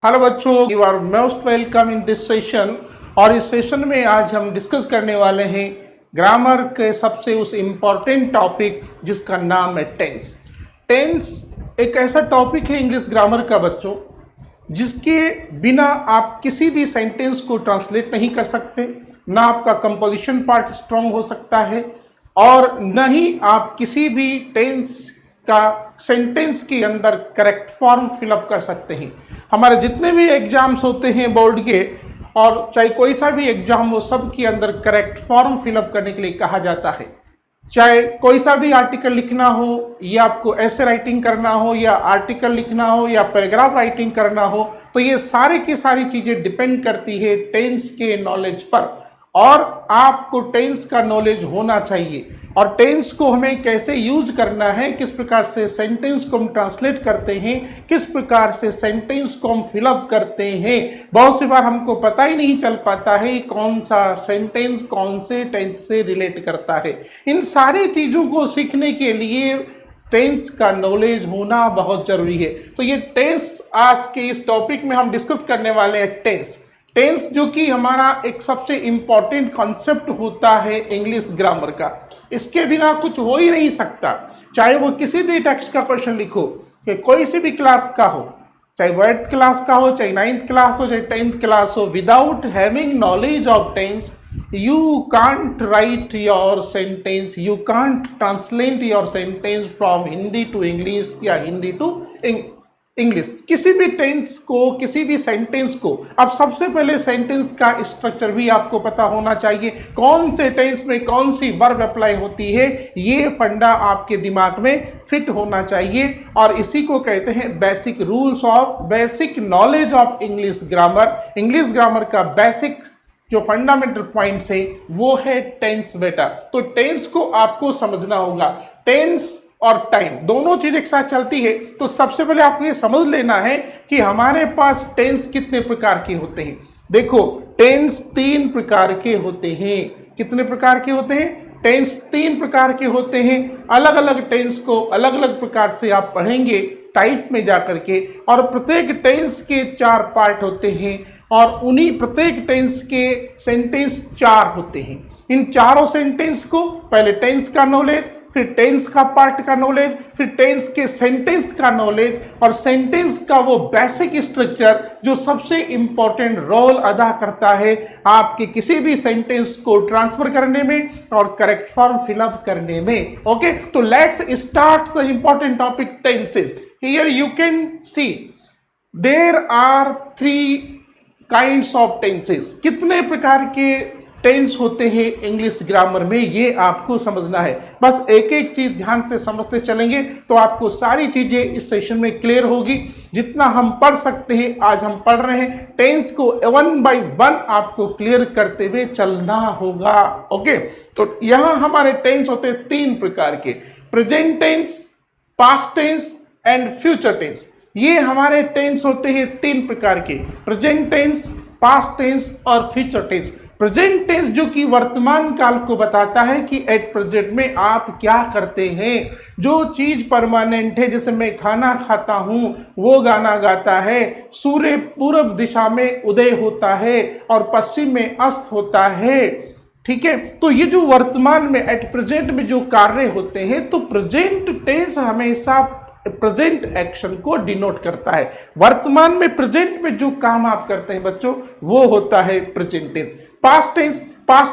Hello बच्चों, you are most welcome in this session. और इस सेशन में आज हम डिस्कस करने वाले हैं ग्रामर के सबसे उस इम्पॉर्टेंट टॉपिक जिसका नाम है टेंस। टेंस एक ऐसा टॉपिक है इंग्लिश ग्रामर का बच्चों, जिसके बिना आप किसी भी सेंटेंस को ट्रांसलेट नहीं कर सकते, ना आपका कंपोजिशन पार्ट स्ट्रांग हो सकता है और न ही आप किसी भी टेंस का सेंटेंस के अंदर करेक्ट फॉर्म फिलअप कर सकते हैं। हमारे जितने भी एग्जाम्स होते हैं बोर्ड के, और चाहे कोई सा भी एग्जाम हो, सब के अंदर करेक्ट फॉर्म फिलअप करने के लिए कहा जाता है। चाहे कोई सा भी आर्टिकल लिखना हो, या आपको ऐसे राइटिंग करना हो, या आर्टिकल लिखना हो, या पैराग्राफ राइटिंग करना हो, तो ये सारी की सारी चीज़ें डिपेंड करती है टेंस के नॉलेज पर। और आपको टेंस का नॉलेज होना चाहिए, और टेंस को हमें कैसे यूज करना है, किस प्रकार से सेंटेंस को हम ट्रांसलेट करते हैं, किस प्रकार से सेंटेंस को हम फिलअप करते हैं। बहुत सी बार हमको पता ही नहीं चल पाता है कौन सा सेंटेंस कौन से टेंस से रिलेट करता है। इन सारी चीज़ों को सीखने के लिए टेंस का नॉलेज होना बहुत जरूरी है। तो ये टेंस आज के इस टॉपिक में हम डिस्कस करने वाले हैं। टेंस जो कि हमारा एक सबसे इम्पॉर्टेंट कॉन्सेप्ट होता है इंग्लिश ग्रामर का। इसके बिना कुछ हो ही नहीं सकता। चाहे वो किसी भी टेक्स्ट का क्वेश्चन लिखो, कि कोई सी भी क्लास का हो, चाहे 8th क्लास का हो, चाहे 9th क्लास हो, चाहे 10th क्लास हो, without having knowledge of tense you can't write your sentence, you can't translate your sentence from Hindi to English या हिंदी टू इंग्लिश। किसी भी टेंस को, किसी भी सेंटेंस को, अब सबसे पहले सेंटेंस का स्ट्रक्चर भी आपको पता होना चाहिए। कौन से टेंस में कौन सी वर्ब अप्लाई होती है, ये फंडा आपके दिमाग में फिट होना चाहिए। और इसी को कहते हैं basic rules of, basic knowledge of English grammar. English grammar का बेसिक जो फंडामेंटल पॉइंट्स है वो है टेंस बेटा। तो टेंस को आपको समझना होगा। टेंस और टाइम दोनों चीज एक साथ चलती है। तो सबसे पहले आपको ये समझ लेना है कि हमारे पास टेंस कितने प्रकार के होते हैं। देखो, टेंस 3 प्रकार के होते हैं। कितने प्रकार के होते हैं? टेंस 3 प्रकार के होते हैं। अलग अलग टेंस को अलग अलग प्रकार से आप पढ़ेंगे टाइप में जाकर के, और प्रत्येक टेंस के 4 पार्ट होते हैं, और उन्हीं प्रत्येक टेंस के सेंटेंस 4 होते हैं। इन चारों सेंटेंस को पहले टेंस का नॉलेज, फिर टेंस का पार्ट का नॉलेज, फिर टेंस के सेंटेंस का नॉलेज, और सेंटेंस का वो बेसिक स्ट्रक्चर जो सबसे इंपॉर्टेंट रोल अदा करता है आपके किसी भी सेंटेंस को ट्रांसफर करने में और करेक्ट फॉर्म फिलअप करने में। ओके, तो let's start the important topic tenses. Here you can see there are 3 kinds of tenses. कितने प्रकार के टेंस होते हैं इंग्लिश ग्रामर में, ये आपको समझना है। बस एक एक चीज ध्यान से समझते चलेंगे तो आपको सारी चीजें इस सेशन में क्लियर होगी। जितना हम पढ़ सकते हैं आज हम पढ़ रहे हैं। टेंस को 1 by 1 आपको क्लियर करते हुए चलना होगा। ओके, तो यहां हमारे टेंस होते हैं 3 प्रकार के, present tense, past tense and future tense. ये हमारे टेंस होते हैं 3 प्रकार के, प्रेजेंट टेंस, पास्ट टेंस और फ्यूचर टेंस। प्रेजेंट टेंस जो कि वर्तमान काल को बताता है कि एट प्रेजेंट में आप क्या करते हैं। जो चीज परमानेंट है, जैसे मैं खाना खाता हूं, वो गाना गाता है, सूर्य पूर्व दिशा में उदय होता है और पश्चिम में अस्त होता है। ठीक है, तो ये जो वर्तमान में एट प्रेजेंट में जो कार्य होते हैं, तो प्रेजेंट टेंस हमेशा प्रेजेंट एक्शन को डिनोट करता है। वर्तमान में प्रेजेंट में जो काम आप करते हैं बच्चों, वो होता है प्रेजेंट टेंस। पास्ट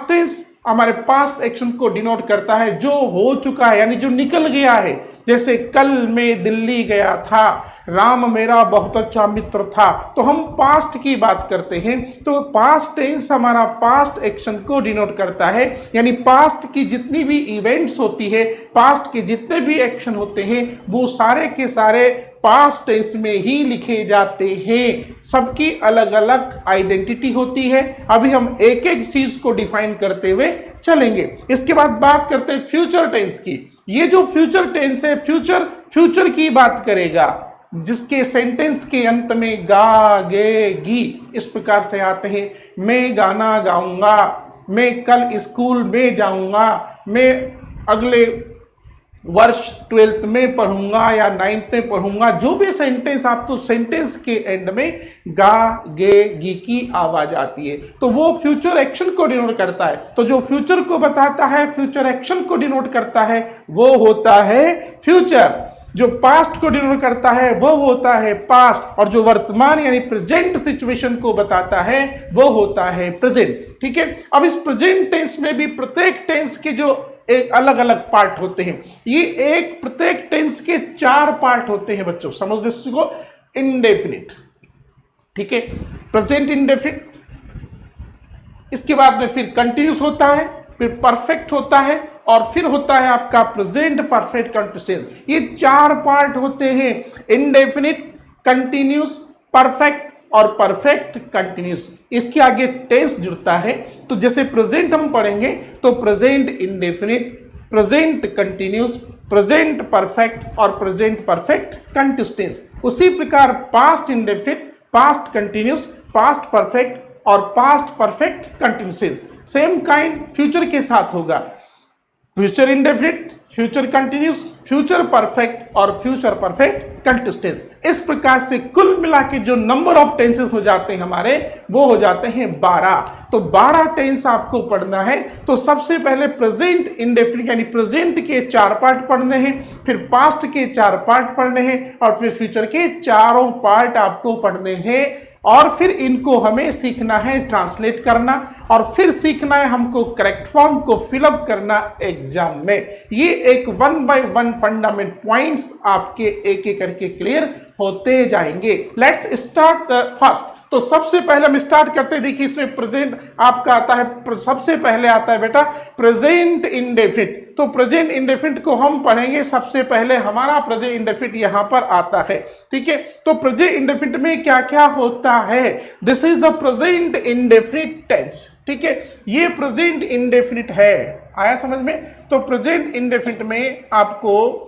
टेंस हमारे पास्ट एक्शन को डिनोट करता है, जो हो चुका है, यानी जो निकल गया है। जैसे कल मैं दिल्ली गया था, राम मेरा बहुत अच्छा मित्र था, तो हम पास्ट की बात करते हैं। तो पास्ट टेंस हमारा पास्ट एक्शन को डिनोट करता है, यानी पास्ट की जितनी भी इवेंट्स होती है, पास्ट के जितने भी एक्शन होते हैं, वो सारे के सारे पास्ट टेंस में ही लिखे जाते हैं। सबकी अलग अलग आइडेंटिटी होती है। अभी हम एक एक चीज को डिफाइन करते हुए चलेंगे। इसके बाद बात करते हैं फ्यूचर टेंस की। ये जो फ्यूचर टेंस है, फ्यूचर की बात करेगा, जिसके सेंटेंस के अंत में गा, गे, गी इस प्रकार से आते हैं। मैं गाना गाऊंगा, मैं कल स्कूल में जाऊंगा, मैं अगले वर्ष 12th में पढ़ूंगा या 9th में पढ़ूंगा, जो भी सेंटेंस आप, तो सेंटेंस के एंड में गा, गे, गी की आवाज आती है, तो वो फ्यूचर एक्शन को डिनोट करता है। तो जो फ्यूचर को बताता है, फ्यूचर एक्शन को डिनोट करता है, वो होता है फ्यूचर। जो पास्ट को डिनोट करता है वो होता है पास्ट, और जो वर्तमान यानी प्रेजेंट सिचुएशन को बताता है वो होता है प्रेजेंट। ठीक है, अब इस प्रेजेंट टेंस में भी प्रत्येक टेंस के जो एक अलग अलग पार्ट होते हैं, ये एक प्रत्येक टेंस के 4 पार्ट होते हैं बच्चों, समझ लो इसको। इंडेफिनिट, ठीक है, प्रेजेंट इंडेफिनिट, इसके बाद में फिर कंटिन्यूस होता है, फिर परफेक्ट होता है, और फिर होता है आपका प्रेजेंट परफेक्ट कंटिन्यूस। ये 4 पार्ट होते हैं, इंडेफिनिट, कंटिन्यूस, परफेक्ट और परफेक्ट कंटिन्यूस। इसके आगे टेंस जुड़ता है, तो जैसे प्रेजेंट हम पढ़ेंगे तो present indefinite, present continuous, present perfect और प्रेजेंट परफेक्ट कंटिन्यूस टेंस। उसी प्रकार past indefinite, past continuous, past perfect और past perfect continuous tense. Same kind future के साथ होगा, future indefinite, future continuous, future perfect और फ्यूचर परफेक्ट कंटिन्यूस टेंस। इस प्रकार से कुल मिला के जो नंबर ऑफ टेंसेस हो जाते हैं हमारे, वो हो जाते हैं 12। तो 12 टेंस आपको पढ़ना है। तो सबसे पहले प्रेजेंट इंडेफिनिट यानी प्रेजेंट के 4 पार्ट पढ़ने हैं, फिर पास्ट के 4 पार्ट पढ़ने हैं, और फिर फ्यूचर के 4 पार्ट आपको पढ़ने हैं। और फिर इनको हमें सीखना है ट्रांसलेट करना, और फिर सीखना है हमको करेक्ट फॉर्म को फिलअप करना एग्जाम में। ये एक 1 बाय 1 फंडामेंट पॉइंट्स आपके एक एक करके क्लियर होते जाएंगे। Let's start first. तो सबसे पहले हम स्टार्ट करते हैं, देखिए इसमें प्रेजेंट आपका आता है, सबसे पहले आता है बेटा प्रेजेंट इंडेफिनिट। तो प्रेजेंट इंडेफिनिट को हम पढ़ेंगे, सबसे पहले हमारा प्रेजेंट इंडेफिनिट यहां पर आता है। ठीक है, तो प्रेजेंट इंडेफिनिट में क्या क्या होता है, this is the present indefinite tense. ठीक है, ये प्रेजेंट इंडेफिनिट है, आया समझ में। तो प्रेजेंट इंडेफिनिट में आपको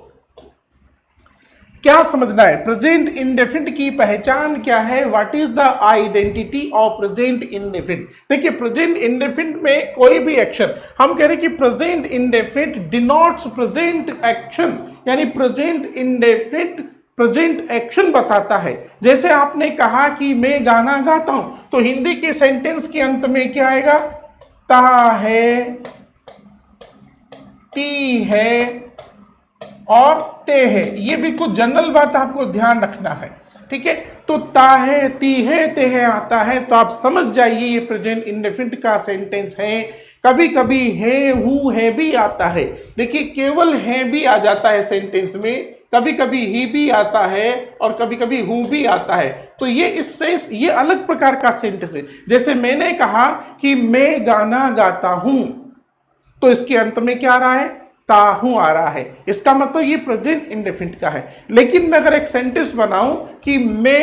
क्या समझना है, प्रेजेंट इंडेफिनिट की पहचान क्या है, what is the identity of present indefinite. देखिए प्रेजेंट इंडेफिनिट में कोई भी एक्शन, हम कह रहे हैं कि present indefinite denotes present action, यानी प्रेजेंट इंडेफिनिट प्रेजेंट एक्शन बताता है। जैसे आपने कहा कि मैं गाना गाता हूं, तो हिंदी के सेंटेंस के अंत में क्या आएगा, ता है, ती है और ते है। ये भी कुछ जनरल बात आपको ध्यान रखना है। ठीक है, तो ता है, ती है, ते है आता है, तो आप समझ जाइए ये प्रेजेंट इंडेफिनिट का सेंटेंस है। कभी कभी है, हूं, है भी आता है। देखिए केवल है भी आ जाता है सेंटेंस में, कभी कभी ही भी आता है और कभी कभी हूं भी आता है। तो ये इस सेंस, ये अलग प्रकार का सेंटेंस है। जैसे मैंने कहा कि मैं गाना गाता हूं, तो इसके अंत में क्या आ रहा है, ताहू आ रहा है, इसका मतलब ये प्रेजेंट इंडेफिनिट का है। लेकिन मैं अगर एक सेंटेंस बनाऊं कि मैं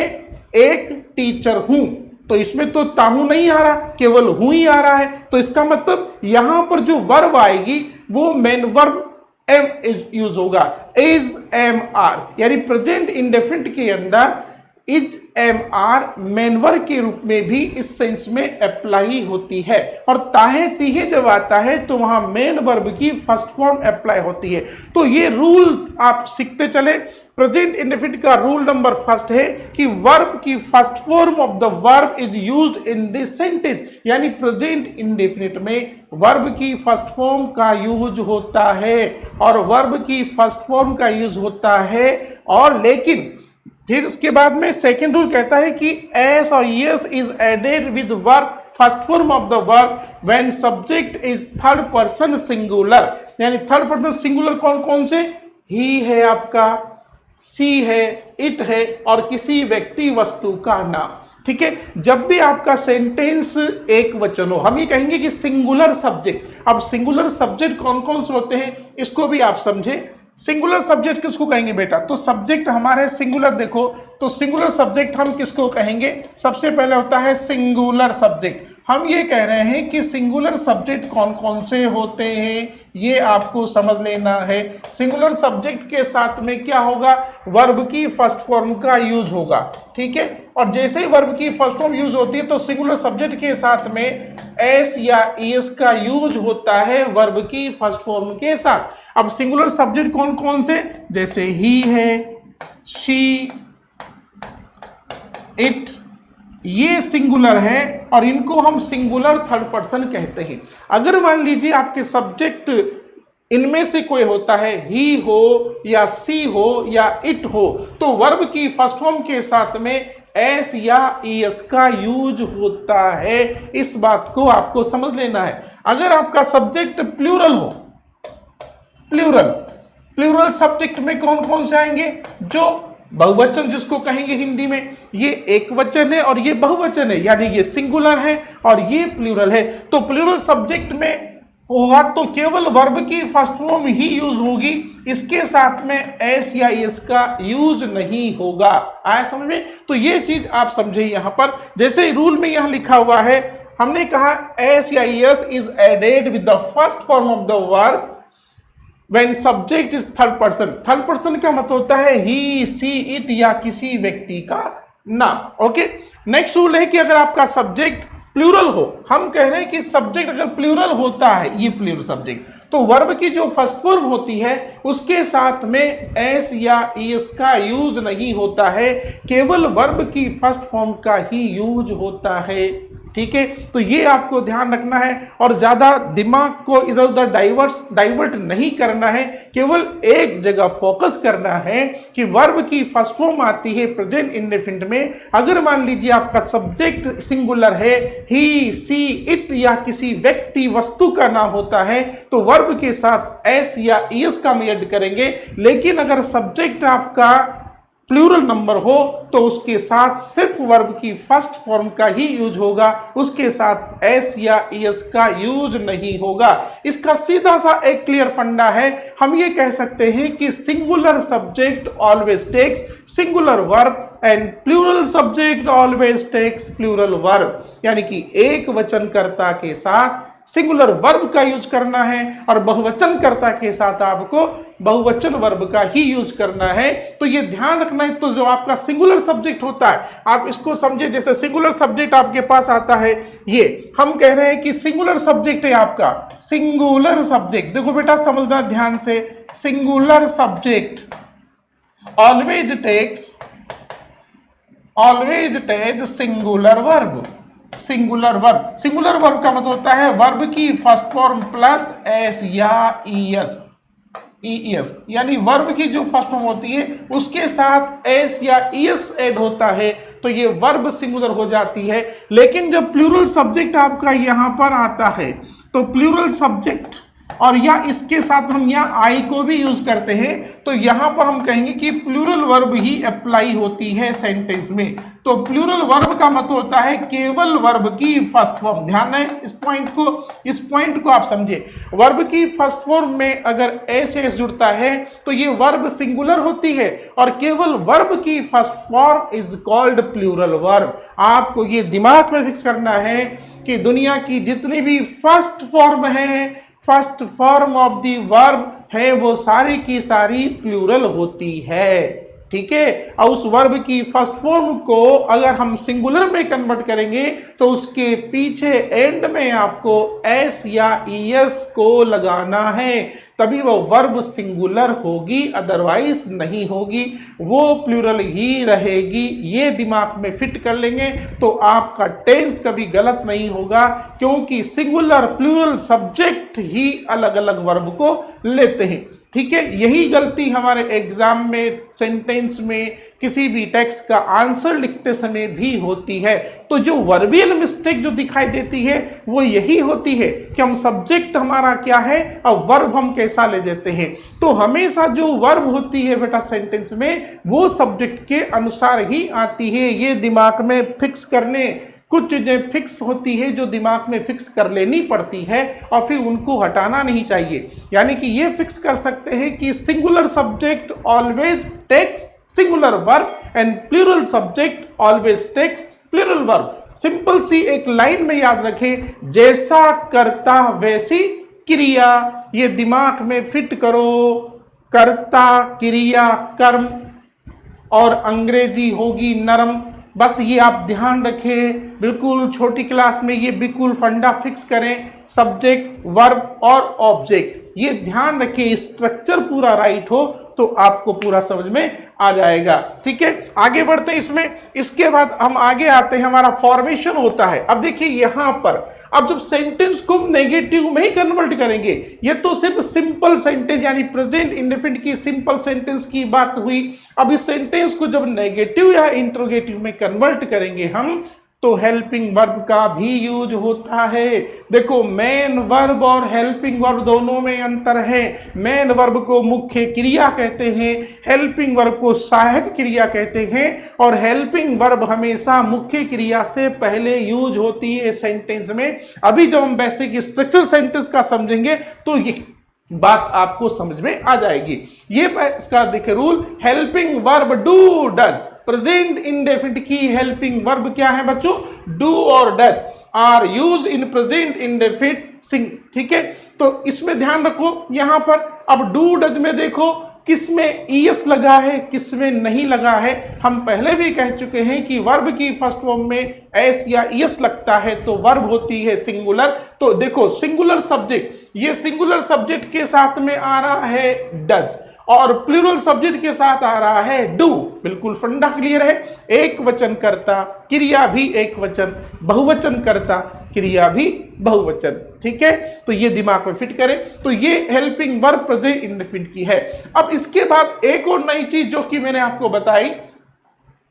एक टीचर हूं, तो इसमें तो ताहू नहीं आ रहा, केवल हूं ही आ रहा है। तो इसका मतलब यहां पर जो वर्ब आएगी वो मेन वर्ब एम यूज होगा, इज एम आर, यानी प्रेजेंट इंडेफिनिट के अंदर is am are main verb के रूप में भी इस सेंस में अप्लाई होती है। और ताहे तीहे जब आता है तो वहां मेन वर्ब की फर्स्ट फॉर्म अप्लाई होती है। तो ये रूल आप सीखते चले। प्रेजेंट इंडेफिनिट का रूल नंबर फर्स्ट है कि वर्ब की first form of the verb is used in this sentence, यानी प्रेजेंट इंडेफिनिट में वर्ब की फर्स्ट फॉर्म का यूज होता है, और वर्ब की फर्स्ट फॉर्म का यूज होता है। और लेकिन फिर उसके बाद में सेकेंड रूल कहता है कि एस और es is added with verb first form of the verb when subject is third person singular, यानी थर्ड पर्सन सिंगुलर कौन कौन से, ही है आपका, सी है, इट है, और किसी व्यक्ति वस्तु का नाम। ठीक है, जब भी आपका सेंटेंस एक वचन हो, हम ये कहेंगे कि सिंगुलर सब्जेक्ट। अब सिंगुलर सब्जेक्ट कौन कौन से होते हैं इसको भी आप समझे। सिंगुलर सब्जेक्ट किसको कहेंगे बेटा, तो सब्जेक्ट हमारे सिंगुलर, देखो तो सिंगुलर सब्जेक्ट हम किसको कहेंगे, सबसे पहले होता है सिंगुलर सब्जेक्ट। हम ये कह रहे हैं कि सिंगुलर सब्जेक्ट कौन कौन से होते हैं, ये आपको समझ लेना है। सिंगुलर सब्जेक्ट के साथ में क्या होगा, वर्ब की फर्स्ट फॉर्म का यूज होगा, ठीक है। और जैसे ही वर्ब की फर्स्ट फॉर्म यूज होती है तो सिंगुलर सब्जेक्ट के साथ में एस या ईएस का यूज होता है वर्ब की फर्स्ट फॉर्म के साथ। अब सिंगुलर सब्जेक्ट कौन कौन से, जैसे ही है, शी, इट, ये सिंगुलर है और इनको हम सिंगुलर थर्ड पर्सन कहते हैं। अगर मान लीजिए आपके सब्जेक्ट इनमें से कोई होता है, ही हो या सी हो या इट हो, तो वर्ब की फर्स्ट फॉर्म के साथ में एस या ईएस का यूज होता है। इस बात को आपको समझ लेना है। अगर आपका सब्जेक्ट प्लूरल हो, प्लूरल सब्जेक्ट में कौन कौन से आएंगे, जो बहुवचन जिसको कहेंगे हिंदी में, ये एक वचन है और ये बहुवचन है, यानी ये सिंगुलर है और ये प्लूरल है। तो प्लूरल सब्जेक्ट में होगा तो केवल वर्ब की फर्स्ट फॉर्म ही यूज होगी, इसके साथ में एस या एस का यूज नहीं होगा। आया समझ में? तो ये चीज आप समझे यहाँ पर। जैसे रूल में यहाँ लिखा हुआ है, हमने कहा एस या es is added with the first form of the verb when subject is third person। Third person का मतलब होता है ही, सी, इट या किसी व्यक्ति का नाम। ओके, नेक्स्ट रूल है कि अगर आपका सब्जेक्ट प्लूरल हो, हम कह रहे हैं कि सब्जेक्ट अगर प्लूरल होता है, ये प्लूरल सब्जेक्ट, तो वर्ब की जो फर्स्ट फॉर्म होती है उसके साथ में एस या ईएस का यूज नहीं होता है, केवल वर्ब की फर्स्ट फॉर्म का ही यूज होता है, ठीक है। तो ये आपको ध्यान रखना है और ज्यादा दिमाग को इधर उधर डाइवर्ट नहीं करना है, केवल एक जगह फोकस करना है कि वर्ब की फर्स्ट फॉर्म आती है प्रेजेंट इंडेफिनिट में। अगर मान लीजिए आपका सब्जेक्ट सिंगुलर है, ही, सी, इट या किसी व्यक्ति वस्तु का नाम होता है, तो वर्ब के साथ एस या ईएस का हम ऐड करेंगे। लेकिन अगर सब्जेक्ट आपका प्लूरल नंबर हो तो उसके साथ सिर्फ वर्ब की फर्स्ट फॉर्म का ही यूज होगा, उसके साथ एस या ईएस का यूज नहीं होगा। इसका सीधा सा एक क्लियर फंडा है। हम ये कह सकते हैं कि singular subject always takes singular verb and plural subject always takes plural verb, यानी कि एक वचनकर्ता के साथ सिंगुलर वर्ब का यूज करना है और बहुवचनकर्ता के साथ आपको बहुवचन वर्ब का ही यूज करना है। तो ये ध्यान रखना है। तो जो आपका सिंगुलर सब्जेक्ट होता है, आप इसको समझे, जैसे सिंगुलर सब्जेक्ट आपके पास आता है, ये हम कह रहे हैं कि सिंगुलर सब्जेक्ट है आपका, सिंगुलर सब्जेक्ट। देखो बेटा समझना ध्यान से, singular subject always takes singular verb. Singular verb का मतलब होता है वर्ब की फर्स्ट फॉर्म प्लस एस या ईएस, यानी वर्ब की जो फर्स्ट फॉर्म होती है उसके साथ एस या ईएस ऐड होता है तो ये वर्ब सिंगुलर हो जाती है। लेकिन जब प्लूरल सब्जेक्ट आपका यहां पर आता है तो प्लूरल सब्जेक्ट और या इसके साथ हम यहाँ आई को भी यूज करते हैं, तो यहां पर हम कहेंगे कि प्लूरल वर्ब ही अप्लाई होती है सेंटेंस में। तो प्लूरल वर्ब का मतलब होता है केवल वर्ब की फर्स्ट फॉर्म। ध्यान है इस पॉइंट को आप समझे। वर्ब की फर्स्ट फॉर्म में अगर एस जुड़ता है तो ये वर्ब सिंगुलर होती है और केवल वर्ब की first form is called plural verb. आपको ये दिमाग में फिक्स करना है कि दुनिया की जितनी भी फर्स्ट फॉर्म है, first form of the verb है, वो सारी की सारी प्लूरल होती है, ठीक है। और उस वर्ब की फर्स्ट फॉर्म को अगर हम सिंगुलर में कन्वर्ट करेंगे तो उसके पीछे एंड में आपको एस या ईएस को लगाना है, तभी वो वर्ब सिंगुलर होगी, अदरवाइज नहीं होगी, वो प्लूरल ही रहेगी। ये दिमाग में फिट कर लेंगे तो आपका टेंस कभी गलत नहीं होगा, क्योंकि सिंगुलर प्लूरल सब्जेक्ट ही अलग अलग वर्ब को लेते हैं, ठीक है। यही गलती हमारे एग्जाम में, सेंटेंस में, किसी भी टेक्स्ट का आंसर लिखते समय भी होती है। तो जो वर्बियल मिस्टेक जो दिखाई देती है वो यही होती है कि हम सब्जेक्ट हमारा क्या है और वर्ब हम कैसा ले जाते हैं। तो हमेशा जो वर्ब होती है बेटा सेंटेंस में वो सब्जेक्ट के अनुसार ही आती है। ये दिमाग में फिक्स करने, कुछ चीजें फिक्स होती है जो दिमाग में फिक्स कर लेनी पड़ती है और फिर उनको हटाना नहीं चाहिए। यानी कि ये फिक्स कर सकते हैं कि singular subject always takes singular verb and plural subject always takes plural verb. Simple सी एक लाइन में याद रखें, जैसा कर्ता वैसी क्रिया। ये दिमाग में फिट करो, कर्ता क्रिया कर्म और अंग्रेजी होगी नरम। बस ये आप ध्यान रखें, बिल्कुल छोटी क्लास में ये बिल्कुल फंडा फिक्स करें, सब्जेक्ट वर्ब और ऑब्जेक्ट, ये ध्यान रखें। स्ट्रक्चर पूरा राइट हो तो आपको पूरा समझ में आ जाएगा। ठीक है, आगे बढ़ते हैं इसमें। इसके बाद हम आगे आते हैं, हमारा फॉर्मेशन होता है। अब देखिए यहां पर अब जब सेंटेंस को नेगेटिव में ही कन्वर्ट करेंगे, ये तो सिर्फ सिंपल सेंटेंस यानी प्रेजेंट इंडेफिनिट की सिंपल सेंटेंस की बात हुई। अब इस सेंटेंस को जब नेगेटिव या इंट्रोगेटिव में कन्वर्ट करेंगे हम, तो हेल्पिंग वर्ब का भी यूज होता है। देखो मेन वर्ब और हेल्पिंग वर्ब दोनों में अंतर है। मेन वर्ब को मुख्य क्रिया कहते हैं, हेल्पिंग वर्ब को सहायक क्रिया कहते हैं, और हेल्पिंग वर्ब हमेशा मुख्य क्रिया से पहले यूज होती है सेंटेंस में। अभी जब हम बेसिक स्ट्रक्चर सेंटेंस का समझेंगे तो ये बात आपको समझ में आ जाएगी। ये इसका देखिए rule, helping verb do does. Present indefinite की हेल्पिंग वर्ब क्या है बच्चों? डू और does are use in present indefinite sing. ठीक है, तो इसमें ध्यान रखो यहां पर। अब डू डज में देखो किसमें ईएस लगा है, किसमें नहीं लगा है। हम पहले भी कह चुके हैं कि वर्ब की फर्स्ट फॉर्म में एस या ईएस लगता है तो वर्ब होती है सिंगुलर। तो देखो सिंगुलर सब्जेक्ट, ये सिंगुलर सब्जेक्ट के साथ में आ रहा है डज, और प्लूरल सब्जेक्ट के साथ आ रहा है डू। बिल्कुल फंडा क्लियर है। एक वचन कर्ता क्रिया भी एक वचन, बहुवचन कर्ता क्रिया भी बहुवचन। ठीक है, तो ये दिमाग में फिट करें। तो ये हेल्पिंग वर्ब प्रेजेंट इंडेफिनिट की है। अब इसके बाद एक और नई चीज जो कि मैंने आपको बताई,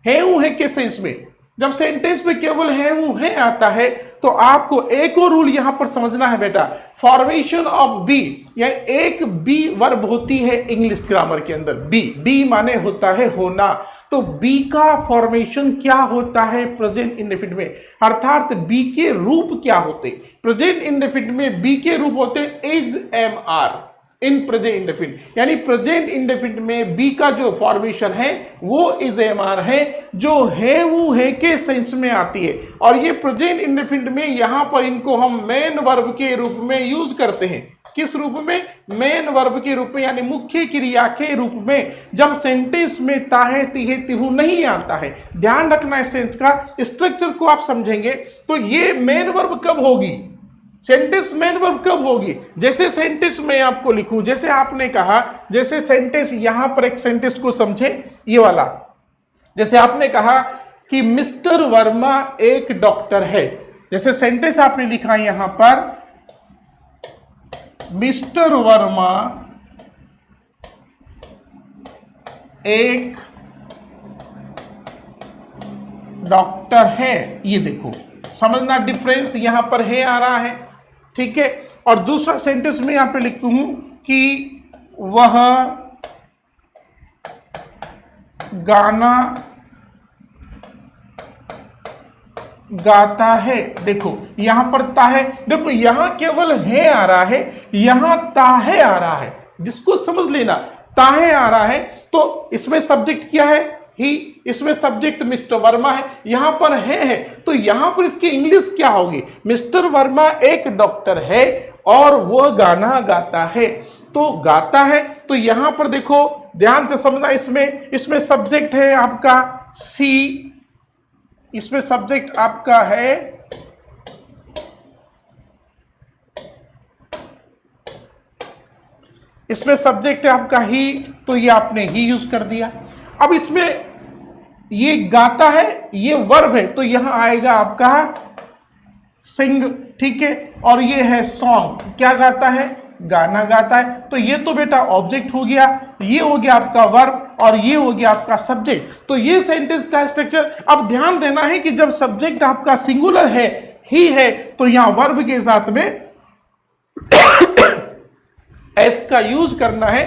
है हूं है के सेंस में, जब सेंटेंस में केवल है हूं है आता है तो आपको एक और रूल यहां पर समझना है बेटा। फॉर्मेशन ऑफ बी, या एक बी वर्ब होती है इंग्लिश ग्रामर के अंदर। बी माने होता है होना, तो बी का फॉर्मेशन क्या होता है प्रेजेंट इंडेफिनिट में, अर्थात बी के रूप क्या होते? प्रेजेंट इंडेफिनिट में बी के रूप होते हैं is, am, are in present indefinite. यानी प्रेजेंट इंडेफिनिट में बी का जो फॉर्मेशन है वो इज, एम, आर है, जो है वो है के सेंस में आती है। और ये प्रेजेंट इंडेफिनिट में यहां पर इनको हम मेन वर्ब के रूप में यूज करते हैं। किस रूप में? मेन वर्ब के रूप में, यानी मुख्य क्रिया के रूप में, जब सेंटेंस में ताहे तिहे तिहु नहीं आता है। ध्यान रखना इस सेंस का, स्ट्रक्चर को आप समझेंगे तो ये मेन वर्ब कब होगी, सेंटेंस मेन वर्ब कब होगी? जैसे सेंटेंस में आपको लिखूं, जैसे आपने कहा, जैसे सेंटेंस यहां पर एक सेंटेंस को समझे ये वाला, जैसे आपने कहा कि मिस्टर वर्मा एक डॉक्टर है। जैसे सेंटेंस आपने लिखा यहां पर, मिस्टर वर्मा एक डॉक्टर है। ये देखो समझना डिफरेंस, यहां पर है आ रहा है। ठीक है, और दूसरा सेंटेंस में यहां पे लिखता हूं कि वह गाना गाता है। देखो यहां पर ता है, देखो यहां केवल है आ रहा है, यहां ताहे आ रहा है। जिसको समझ लेना, ताहे आ रहा है तो इसमें सब्जेक्ट क्या है? ही। इसमें सब्जेक्ट मिस्टर वर्मा है, यहां पर है तो यहां पर इसकी इंग्लिश क्या होगी? मिस्टर वर्मा एक डॉक्टर है और वह गाना गाता है। तो गाता है तो यहां पर देखो ध्यान से समझना, इसमें सब्जेक्ट है आपका सी, इसमें सब्जेक्ट आपका है इसमें सब्जेक्ट है आपका ही, तो ये आपने ही यूज कर दिया। अब इसमें ये गाता है, ये वर्ब है, तो यहां आएगा आपका सिंग। ठीक है, और ये है सॉन्ग, क्या गाता है? गाना गाता है। तो ये तो बेटा ऑब्जेक्ट हो गया, ये हो गया आपका वर्ब, और ये हो गया आपका सब्जेक्ट। तो ये सेंटेंस का स्ट्रक्चर। अब ध्यान देना है कि जब सब्जेक्ट आपका सिंगुलर है, ही है, तो यहां वर्ब के साथ में एस का यूज करना है,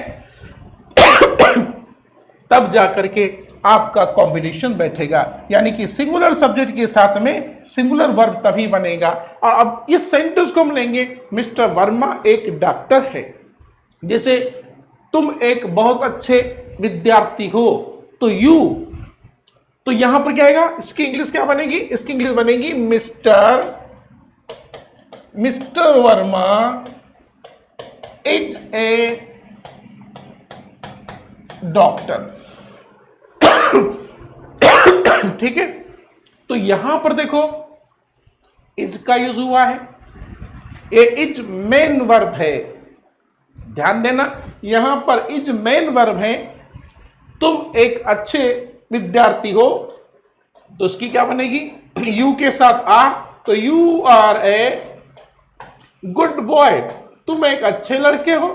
तब जाकर के आपका कॉम्बिनेशन बैठेगा। यानी कि सिंगुलर सब्जेक्ट के साथ में सिंगुलर वर्ब तभी बनेगा। और अब इस सेंटेंस को हम लेंगे, मिस्टर वर्मा एक डॉक्टर है। जैसे तुम एक बहुत अच्छे विद्यार्थी हो, तो यू तो यहां पर क्या आएगा, इसकी इंग्लिश क्या बनेगी, इसकी इंग्लिश बनेगी mister Verma is a doctor. ठीक है, तो यहां पर देखो इज का यूज हुआ है, ये इज मेन वर्ब है, ध्यान देना यहां पर इज मेन वर्ब है। तुम एक अच्छे विद्यार्थी हो तो उसकी क्या बनेगी, यू के साथ आर, तो you are a good boy, तुम एक अच्छे लड़के हो,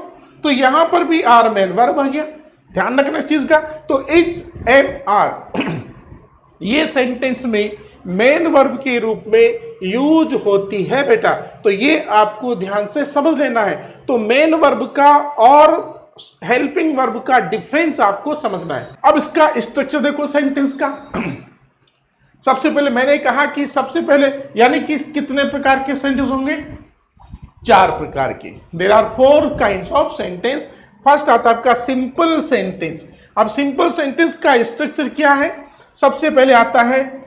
तो यहां पर भी आर मेन वर्ब आ गया, ध्यान रखना इस चीज का। तो इज एम आर ये सेंटेंस में मेन वर्ब के रूप में यूज होती है बेटा, तो ये आपको ध्यान से समझ लेना है। तो मेन वर्ब का और हेल्पिंग वर्ब का डिफरेंस आपको समझना है। अब इसका स्ट्रक्चर देखो सेंटेंस का। सबसे पहले मैंने कहा कि सबसे पहले यानी कि कितने प्रकार के सेंटेंस होंगे, 4 प्रकार के। There are 4 kinds of sentence. First आता है आपका सिंपल सेंटेंस। अब सिंपल सेंटेंस का स्ट्रक्चर क्या है, सबसे पहले आता है,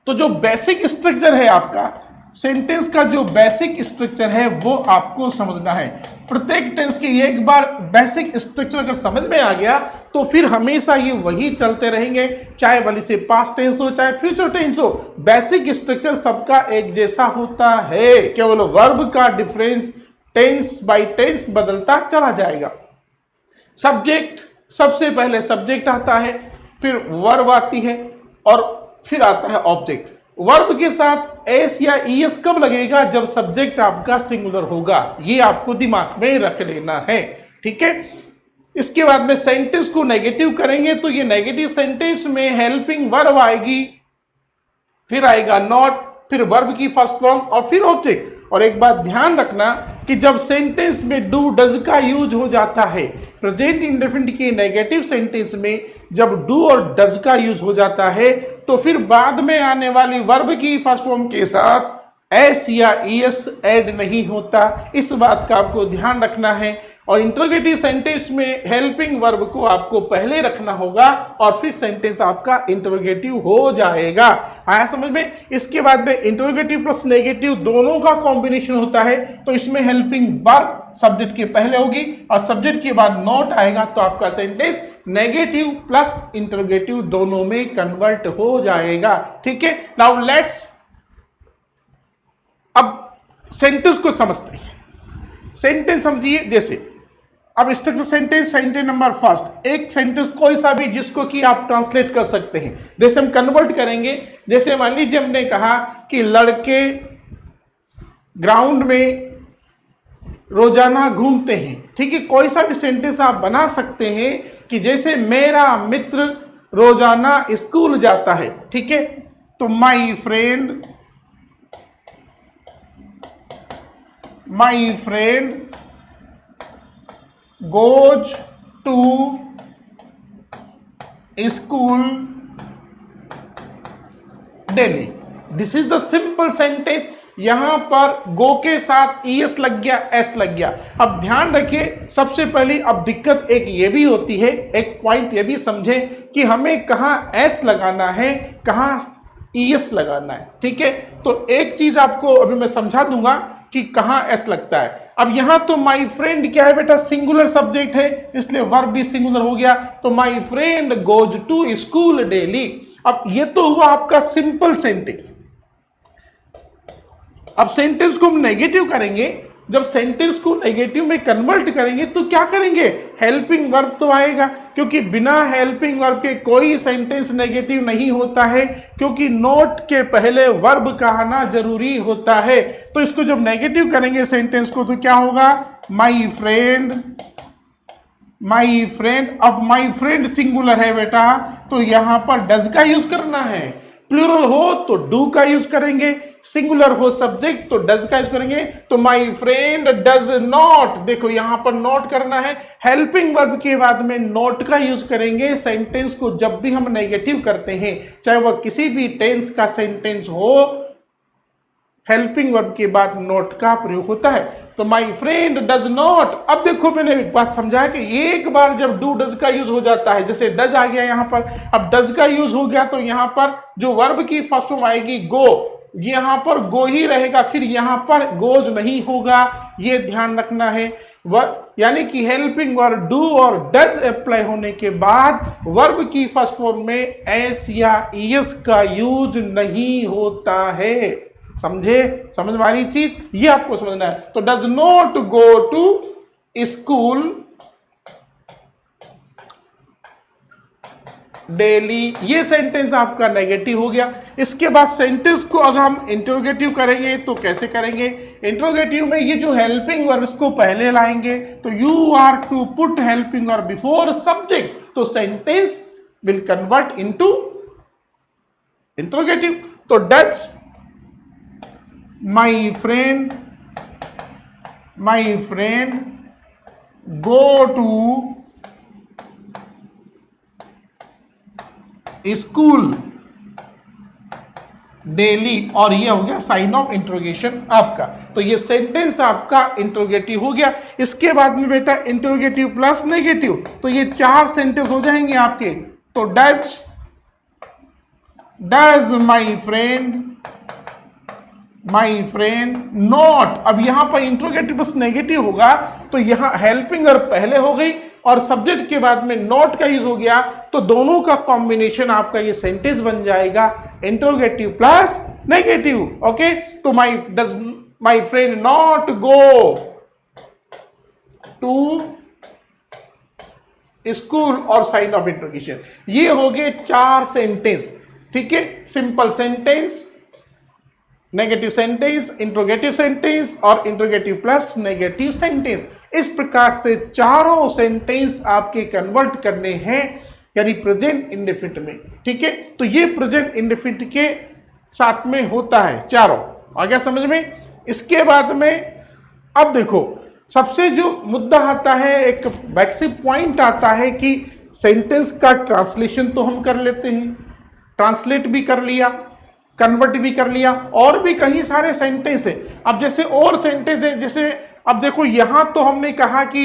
तो जो बेसिक स्ट्रक्चर है आपका सेंटेंस का, जो बेसिक स्ट्रक्चर है वो आपको समझना है। प्रत्येक टेंस की एक बार बेसिक स्ट्रक्चर अगर समझ में आ गया तो फिर हमेशा ये वही चलते रहेंगे, चाहे भले से पास्ट टेंस हो चाहे फ्यूचर टेंस हो, बेसिक स्ट्रक्चर सबका एक जैसा होता है, केवल वर्ब का डिफरेंस टेंस बाय टेंस बदलता चला जाएगा। सब्जेक्ट, सबसे पहले सब्जेक्ट आता है, फिर वर्ब आती है और फिर आता है ऑब्जेक्ट। वर्ब के साथ एस या ईएस कब लगेगा, जब सब्जेक्ट आपका सिंगुलर होगा, ये आपको दिमाग में रख लेना है, ठीक है। इसके बाद में सेंटेंस को नेगेटिव करेंगे तो ये नेगेटिव सेंटेंस में हेल्पिंग वर्ब आएगी, फिर आएगा नॉट, फिर वर्ब की फर्स्ट फॉर्म और फिर ऑब्जेक्ट। और एक बात ध्यान रखना कि जब सेंटेंस में डू डज का यूज हो जाता है, प्रेजेंट इंडेफिनिट के नेगेटिव सेंटेंस में जब डू और डज का यूज हो जाता है तो फिर बाद में आने वाली वर्ब की फर्स्ट फॉर्म के साथ एस या ईएस ऐड नहीं होता, इस बात का आपको ध्यान रखना है। और इंटरोगेटिव सेंटेंस में हेल्पिंग वर्ब को आपको पहले रखना होगा और फिर सेंटेंस आपका इंटरोगेटिव हो जाएगा। आया समझ में। इसके बाद में इंटरोगेटिव प्लस नेगेटिव दोनों का कॉम्बिनेशन होता है, तो इसमें हेल्पिंग वर्ब सब्जेक्ट के पहले होगी और सब्जेक्ट के बाद नॉट आएगा, तो आपका सेंटेंस नेगेटिव प्लस इंटरोगेटिव दोनों में कन्वर्ट हो जाएगा, ठीक है। नाउ लेट्स अब सेंटेंस को समझते हैं। सेंटेंस समझिए, जैसे अब structure sentence, sentence number first, एक सेंटेंस कोई सा भी जिसको कि आप ट्रांसलेट कर सकते हैं, जैसे हम कन्वर्ट करेंगे। जैसे मान लीजिए हमने कहा कि लड़के ग्राउंड में रोजाना घूमते हैं, ठीक है। कोई सा भी सेंटेंस आप बना सकते हैं कि जैसे मेरा मित्र रोजाना स्कूल जाता है, ठीक है। तो my friend goes to school daily। This is the simple sentence. यहां पर गो के साथ ईएस लग गया, एस लग गया। अब ध्यान रखिए, सबसे पहले अब दिक्कत एक ये भी होती है, एक पॉइंट ये भी समझें कि हमें कहां एस लगाना है, कहां ईएस लगाना है, ठीक है। तो एक चीज आपको अभी मैं समझा दूंगा कि कहां एस लगता है। अब यहां तो माई फ्रेंड क्या है बेटा, सिंगुलर सब्जेक्ट है, इसलिए वर्ब भी सिंगुलर हो गया, तो my friend goes to school daily. अब ये तो हुआ आपका सिंपल सेंटेंस। अब सेंटेंस को हम नेगेटिव करेंगे, जब सेंटेंस को नेगेटिव में कन्वर्ट करेंगे तो क्या करेंगे, हेल्पिंग वर्ब तो आएगा, क्योंकि बिना हेल्पिंग वर्ब के कोई सेंटेंस नेगेटिव नहीं होता है, क्योंकि नोट के पहले वर्ब का आना जरूरी होता है। तो इसको जब नेगेटिव करेंगे सेंटेंस को तो क्या होगा, माई फ्रेंड। अब माई फ्रेंड सिंगुलर है बेटा, तो यहां पर डज का यूज करना है। प्लूरल हो तो डू का यूज करेंगे, सिंगुलर हो सब्जेक्ट तो डज का यूज करेंगे। तो माई फ्रेंड डज नॉट, देखो यहां पर नॉट करना है, हेल्पिंग वर्ब के बाद में नॉट का यूज करेंगे। सेंटेंस को जब भी हम नेगेटिव करते हैं, चाहे वह किसी भी टेंस का सेंटेंस हो, हेल्पिंग वर्ब के बाद नॉट का प्रयोग होता है। तो माई फ्रेंड डज नॉट, अब देखो मैंने एक बात समझाया कि एक बार जब डू डज का यूज हो जाता है, जैसे डज आ गया यहाँ पर, अब डज का यूज हो गया तो यहाँ पर जो वर्ब की फर्स्ट फॉर्म आएगी गो, यहाँ पर गो ही रहेगा, फिर यहाँ पर गोज नहीं होगा, ये ध्यान रखना है। यानी कि हेल्पिंग वर्ब डू और डज अप्लाई होने के बाद वर्ब की फर्स्ट फॉर्म में एस या ईएस का यूज नहीं होता है। समझे? समझ वाली चीज ये आपको समझना है। तो does not go to school daily, ये सेंटेंस आपका नेगेटिव हो गया। इसके बाद सेंटेंस को अगर हम इंट्रोगेटिव करेंगे तो कैसे करेंगे? इंट्रोगेटिव में ये जो हेल्पिंग वर्ब इसको पहले लाएंगे, तो you are to put helping verb before subject, तो sentence will convert into interrogative. तो does my friend go to school daily, और ये हो गया साइन ऑफ इंट्रोगेशन आपका। तो ये सेंटेंस आपका इंट्रोगेटिव हो गया। इसके बाद में बेटा इंट्रोगेटिव प्लस नेगेटिव, तो ये 4 सेंटेंस हो जाएंगे आपके। तो डज माई फ्रेंड नॉट, अब यहां पर इंट्रोगेटिव प्लस नेगेटिव होगा तो यहां हेल्पिंग वर्ब पहले हो गई और सब्जेक्ट के बाद में नॉट का यूज हो गया, तो दोनों का कॉम्बिनेशन आपका ये सेंटेंस बन जाएगा इंट्रोगेटिव प्लस नेगेटिव। ओके, तो my friend not go to school और साइन ऑफ इंट्रोगेशन, ये हो गए 4 सेंटेंस। ठीक है, simple sentence, negative sentence, interrogative sentence और इंट्रोगेटिव प्लस नेगेटिव सेंटेंस। इस प्रकार से चारों सेंटेंस आपके कन्वर्ट करने हैं यानी प्रेजेंट इंडेफिनिट में। ठीक है, तो ये प्रेजेंट इंडेफिनिट के साथ में होता है चारों। आ गया समझ में? इसके बाद में अब देखो सबसे जो मुद्दा आता है, एक बेसिक पॉइंट आता है कि सेंटेंस का ट्रांसलेशन तो हम कर लेते हैं, ट्रांसलेट भी कर लिया, कन्वर्ट भी कर लिया, और भी कई सारे सेंटेंस है। अब जैसे और सेंटेंस है, जैसे अब देखो यहां तो हमने कहा कि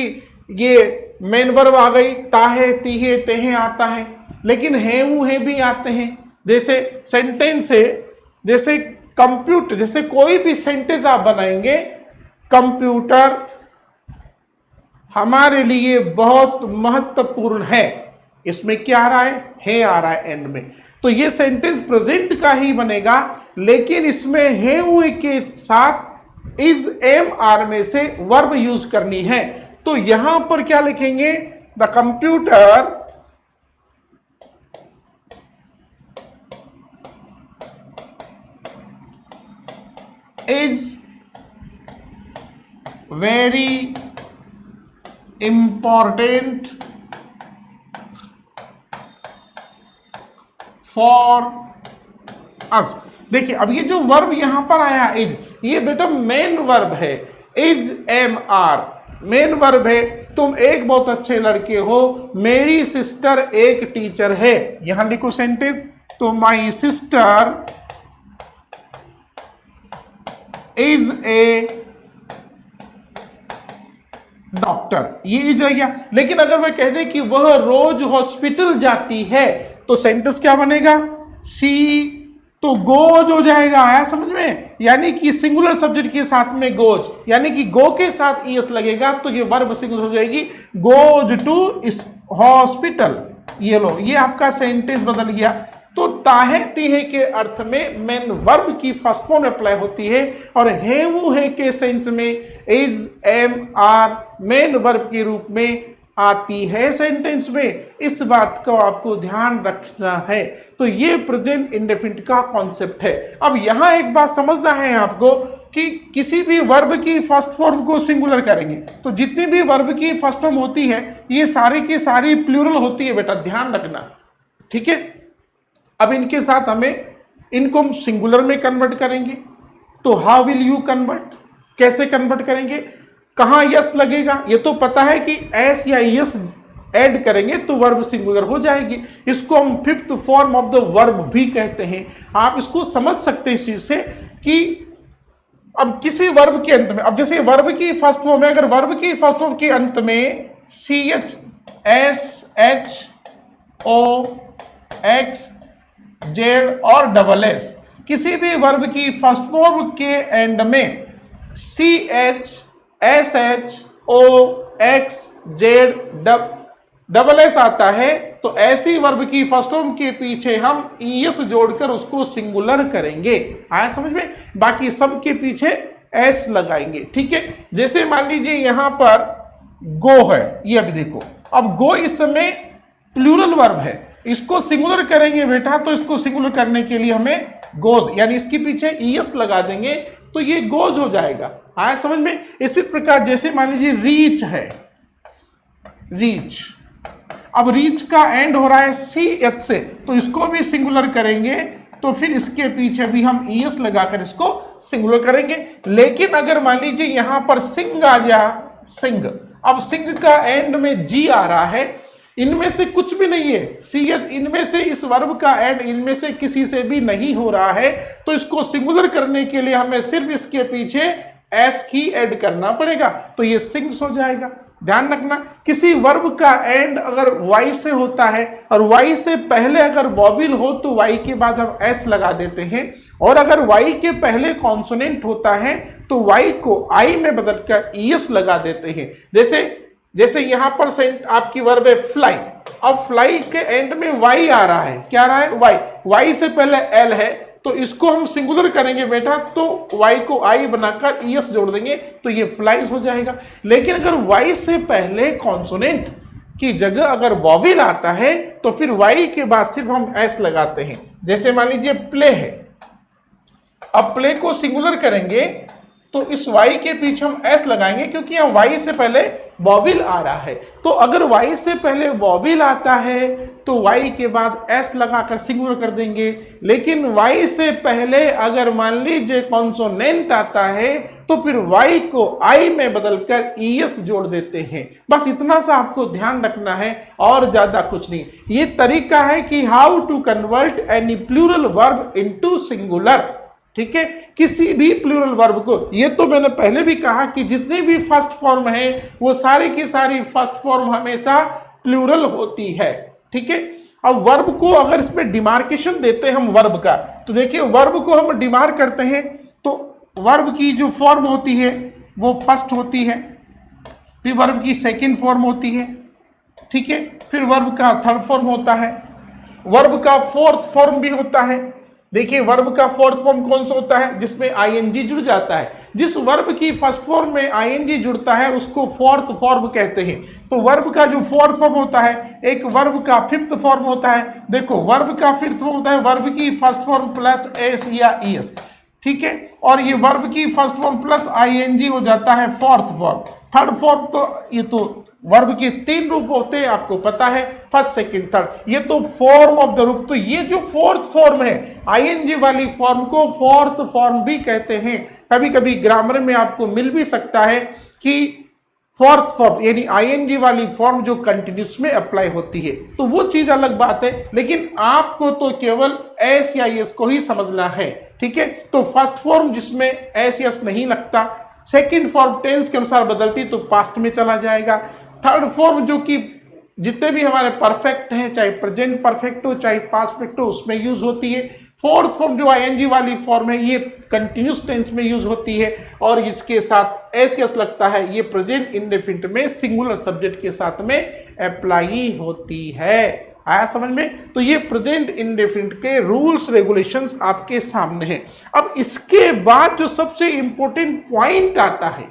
ये मेन वर्ब आ गई, ताहे तीहे तेहे आता है, लेकिन है वो है भी आते हैं। जैसे सेंटेंस है, जैसे कंप्यूटर, जैसे कोई भी सेंटेंस आप बनाएंगे, कंप्यूटर हमारे लिए बहुत महत्वपूर्ण है, इसमें क्या आ रहा है आ रहा है एंड में, तो ये सेंटेंस प्रेजेंट का ही बनेगा, लेकिन इसमें है हुए के साथ इज एम आर में से वर्ब यूज करनी है। तो यहां पर क्या लिखेंगे? The computer is very important for us. देखिए अब ये जो वर्ब यहां पर आया इज, ये बेटा मेन वर्ब है, is am are main verb है। तुम एक बहुत अच्छे लड़के हो, मेरी सिस्टर एक टीचर है, यहां लिखो सेंटेंस। तो my sister is a doctor, ये इज आ गया। लेकिन अगर मैं कह दे कि वह रोज हॉस्पिटल जाती है, तो सेंटेंस क्या बनेगा? सी, तो गोज हो जाएगा। आया समझ में? यानी कि सिंगुलर सब्जेक्ट के साथ में गोज, यानी कि गो के साथ ईएस लगेगा तो ये वर्ब सिंगुलर हो जाएगी, गोज टू हॉस्पिटल। ये लो, ये आपका सेंटेंस बदल गया। तो ताहे तीहे के अर्थ में मेन वर्ब की फर्स्ट फॉर्म अप्लाई होती है, और है वो है के सेंस में is am are main verb के रूप में आती है सेंटेंस में। इस बात को आपको ध्यान रखना है। तो ये प्रेजेंट इंडेफिनिट का कॉन्सेप्ट है। अब यहां एक बात समझना है आपको कि किसी भी वर्ब की फर्स्ट फॉर्म को सिंगुलर करेंगे तो जितनी भी वर्ब की फर्स्ट फॉर्म होती है ये सारी की सारी प्लूरल होती है बेटा, ध्यान रखना। ठीक है, अब इनके साथ हमें इनको हम सिंगुलर में कन्वर्ट करेंगे। तो हाउ विल यू कन्वर्ट, कैसे कन्वर्ट करेंगे, कहां यस लगेगा? ये तो पता है कि एस या यस ऐड करेंगे तो वर्ब सिंगुलर हो जाएगी। इसको हम fifth form of the verb भी कहते हैं। आप इसको समझ सकते हैं इस चीज से कि अब किसी वर्ब के अंत में, अब जैसे वर्ब की फर्स्ट फॉर्म है, अगर वर्ब की फर्स्ट फॉर्म के अंत में CH SHO XZ और SS, किसी भी वर्ब की फर्स्ट फॉर्म के एंड में CH SHO XZ SS आता है तो ऐसी वर्ब की फर्स्ट फॉर्म के पीछे हम ES जोड़कर उसको सिंगुलर करेंगे। आया समझ में? बाकी सब के पीछे S लगाएंगे। ठीक है, जैसे मान लीजिए यहां पर गो है, ये अभी देखो, अब गो इस समय प्लूरल वर्ब है, इसको सिंगुलर करेंगे बेटा, तो इसको सिंगुलर करने के लिए हमें गोज, यानी इसके पीछे ES लगा देंगे तो ये गोज हो जाएगा। आया समझ में? इसी प्रकार जैसे मान लीजिए रीच है, रीच, अब रीच का एंड हो रहा है CH से, तो इसको भी सिंगुलर करेंगे तो फिर इसके पीछे भी हम ES लगाकर इसको सिंगुलर करेंगे। लेकिन अगर मान लीजिए यहां पर सिंग आ जा, सिंग, अब सिंग का एंड में G आ रहा है, इनमें से कुछ भी नहीं है, CH इनमें से, इस वर्ब का एंड इनमें से किसी से भी नहीं हो रहा है, तो इसको सिंगुलर करने के लिए हमें सिर्फ इसके पीछे S ही ऐड करना पड़ेगा, तो ये सिंग्स हो जाएगा। ध्यान रखना, किसी वर्ब का एंड अगर Y से होता है और Y से पहले अगर वॉविल हो तो Y के बाद हम S लगा देते हैं, और अगर Y के पहले कॉन्सोनेंट होता है तो Y को I में बदलकर ES लगा देते हैं। जैसे यहां पर आपकी वर्ब है फ्लाई, अब फ्लाई के एंड में Y आ रहा है, क्या आ रहा है? Y से पहले L है, तो इसको हम सिंगुलर करेंगे बेटा, तो Y को I बनाकर ES जोड़ देंगे तो ये फ्लाइज हो जाएगा। लेकिन अगर Y से पहले कॉन्सोनेंट की जगह अगर वॉविल आता है तो फिर Y के बाद सिर्फ हम S लगाते हैं। जैसे मान लीजिए प्ले है, अब प्ले को सिंगुलर करेंगे तो इस Y के पीछे हम S लगाएंगे क्योंकि यहाँ Y से पहले वॉविल आ रहा है। तो अगर Y से पहले वॉविल आता है तो Y के बाद S लगाकर सिंगुलर कर देंगे, लेकिन Y से पहले अगर मान लीजिए कॉन्सोनेंट आता है तो फिर Y को I में बदलकर ES जोड़ देते हैं। बस इतना सा आपको ध्यान रखना है और ज्यादा कुछ नहीं। ये तरीका है कि how to convert any plural verb into singular. ठीक है, किसी भी प्लूरल वर्ब को, ये तो मैंने पहले भी कहा कि जितनी भी फर्स्ट फॉर्म है वो सारी की सारी फर्स्ट फॉर्म हमेशा प्लूरल होती है। ठीक है, अब वर्ब को अगर इसमें डिमार्केशन देते हैं हम वर्ब का, तो देखिए वर्ब को हम डिमार्क करते हैं तो वर्ब की जो फॉर्म होती है वो फर्स्ट होती है, फिर वर्ब की सेकंड फॉर्म होती है, ठीक है, फिर वर्ब का थर्ड फॉर्म होता है, वर्ब का फोर्थ फॉर्म भी होता है। देखिए वर्ब का फोर्थ फॉर्म कौन सा होता है? जिसमें आईएनजी जुड़ जाता है। जिस वर्ब की फर्स्ट फॉर्म में आईएनजी जुड़ता है उसको फोर्थ फॉर्म कहते हैं। तो वर्ब का जो फोर्थ फॉर्म होता है, एक वर्ब का फिफ्थ फॉर्म होता है। देखो वर्ब का फिफ्थ फॉर्म होता है वर्ब की फर्स्ट फॉर्म प्लस एस या ईएस, ठीक है, और ये वर्ब की फर्स्ट फॉर्म प्लस आईएनजी हो जाता है फोर्थ फॉर्म। थर्ड फॉर्म तो ये तो वर्ब के 3 रूप होते हैं, आपको पता है, फर्स्ट सेकंड थर्ड, ये तो फॉर्म ऑफ द रूप। तो ये जो फोर्थ फॉर्म है आईएनजी वाली फॉर्म को फोर्थ फॉर्म भी कहते हैं। कभी कभी ग्रामर में आपको मिल भी सकता है कि फोर्थ फॉर्म यानी आईएनजी वाली फॉर्म जो कंटिन्यूस में अप्लाई होती है, तो वो चीज अलग बात है, लेकिन आपको तो केवल एस या एस को ही समझना है। ठीक है, तो फर्स्ट फॉर्म जिसमें एस एस नहीं लगता, सेकंड फॉर्म टेंस के अनुसार बदलती तो पास्ट में चला जाएगा। थर्ड फॉर्म जो कि जितने भी हमारे परफेक्ट हैं, चाहे प्रेजेंट परफेक्ट हो चाहे पास्ट परफेक्ट हो, उसमें यूज होती है। फोर्थ फॉर्म जो आईएनजी वाली फॉर्म है ये कंटिन्यूस टेंस में यूज होती है, और इसके साथ एस एस लगता है, ये प्रेजेंट इंडेफिनिट में सिंगुलर सब्जेक्ट के साथ में अप्लाई होती है। आया समझ में? तो ये प्रेजेंट इंडेफिनिट के रूल्स रेगुलेशंस आपके सामने हैं। अब इसके बाद जो सबसे इंपॉर्टेंट पॉइंट आता है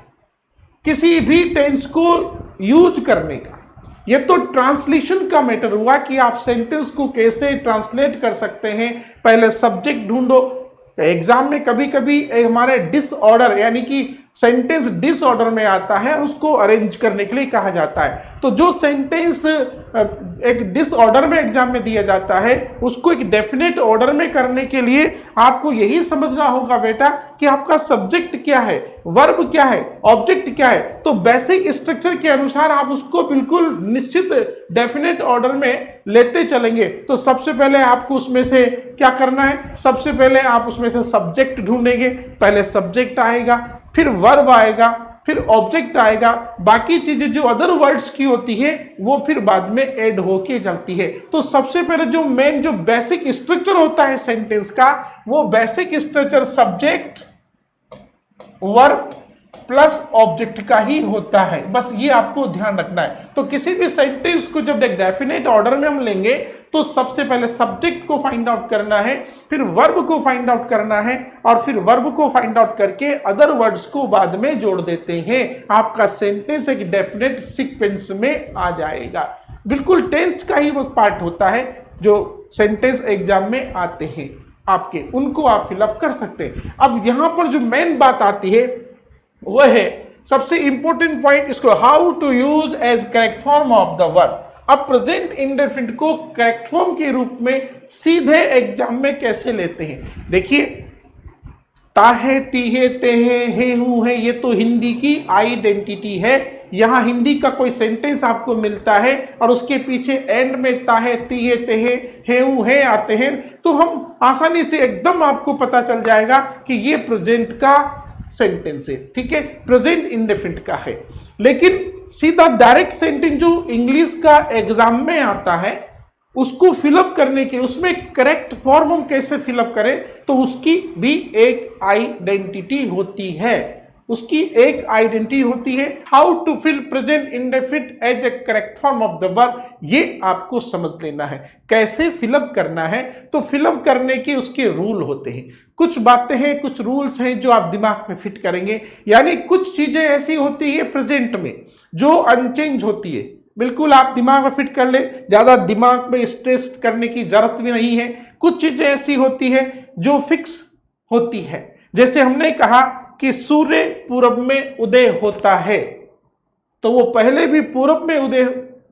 किसी भी टेंस को यूज करने का, ये तो ट्रांसलेशन का मैटर हुआ कि आप सेंटेंस को कैसे ट्रांसलेट कर सकते हैं। पहले सब्जेक्ट ढूंढो। एग्जाम में कभी कभी हमारे डिसऑर्डर यानी कि सेंटेंस डिसऑर्डर में आता है और उसको अरेंज करने के लिए कहा जाता है। तो जो सेंटेंस एक डिसऑर्डर में एग्जाम में दिया जाता है उसको एक डेफिनेट ऑर्डर में करने के लिए आपको यही समझना होगा बेटा कि आपका सब्जेक्ट क्या है, वर्ब क्या है, ऑब्जेक्ट क्या है। तो बेसिक स्ट्रक्चर के अनुसार आप उसको बिल्कुल निश्चित डेफिनेट ऑर्डर में लेते चलेंगे। तो सबसे पहले आपको उसमें से क्या करना है, सबसे पहले आप उसमें से सब्जेक्ट ढूंढेंगे। पहले सब्जेक्ट आएगा, फिर वर्ब आएगा, फिर ऑब्जेक्ट आएगा, बाकी चीजें जो अदर वर्ड्स की होती है वो फिर बाद में ऐड होके चलती है। तो सबसे पहले जो मेन जो बेसिक स्ट्रक्चर होता है सेंटेंस का, वो basic structure subject verb plus object का ही होता है। बस ये आपको ध्यान रखना है। तो किसी भी सेंटेंस को जब एक डेफिनेट ऑर्डर में हम लेंगे तो सबसे पहले सब्जेक्ट को फाइंड आउट करना है, फिर वर्ब को फाइंड आउट करना है, और फिर वर्ब को फाइंड आउट करके अदर वर्ड्स को बाद में जोड़ देते हैं। आपका सेंटेंस एक डेफिनेट सीक्वेंस में आ जाएगा। बिल्कुल टेंस का ही वो पार्ट होता है जो सेंटेंस एग्जाम में आते हैं आपके, उनको आप फिलअप कर सकते हैं। अब यहां पर जो मेन बात आती है वह है सबसे इंपॉर्टेंट पॉइंट, इसको how to use as correct form of the verb. अब प्रेजेंट इंडेफिनिट को करेक्ट फॉर्म के रूप में सीधे एग्जाम में कैसे लेते हैं। देखिए, ताहे, तीहे, तेहे, हे, हूं है, ये तो हिंदी की आइडेंटिटी है। यहां हिंदी का कोई सेंटेंस आपको मिलता है और उसके पीछे एंड में ताहे, तीहे, तेहे, हे, हूं है आते हैं, तो हम आसानी से एकदम आपको पता चल जाएगा कि ये प्रेजेंट का सेंटेंस है। ठीक है, प्रेजेंट इंडेफिनिट का है। लेकिन सीधा डायरेक्ट सेंटेंस जो इंग्लिश का एग्जाम में आता है उसको फिलअप करने के, उसमें करेक्ट फॉर्म हम कैसे फिलअप करें, तो उसकी भी एक आइडेंटिटी होती है। उसकी एक आइडेंटिटी होती है। How to fill present indefinite as a correct form of the verb, ये आपको समझ लेना है कैसे फिलअप करना है। तो फिलअप करने के उसके रूल होते हैं, कुछ बातें हैं, कुछ रूल्स हैं जो आप दिमाग में फिट करेंगे। यानी कुछ चीजें ऐसी होती है प्रेजेंट में जो अनचेंज होती है, बिल्कुल आप दिमाग में फिट कर ले, ज्यादा दिमाग में स्ट्रेस करने की जरूरत भी नहीं है। कुछ चीजें ऐसी होती है जो फिक्स होती है, जैसे हमने कहा कि सूर्य पूरब में उदय होता है, तो वो पहले भी पूरब में उदय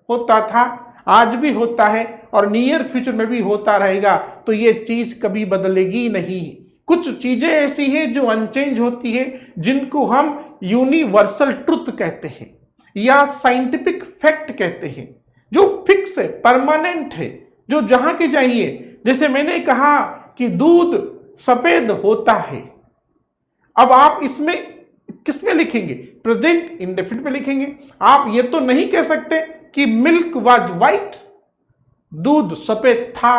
होता था, आज भी होता है और नियर फ्यूचर में भी होता रहेगा। तो ये चीज कभी बदलेगी नहीं। कुछ चीजें ऐसी हैं जो अनचेंज होती है, जिनको हम यूनिवर्सल ट्रुथ कहते हैं या साइंटिफिक फैक्ट कहते हैं, जो फिक्स है, परमानेंट है, जो जहां के चाहिए। जैसे मैंने कहा कि दूध सफेद होता है, अब आप इसमें किस में लिखेंगे, प्रेजेंट इंडेफिनिट में लिखेंगे। आप ये तो नहीं कह सकते कि मिल्क वाज वाइट, दूध सफेद था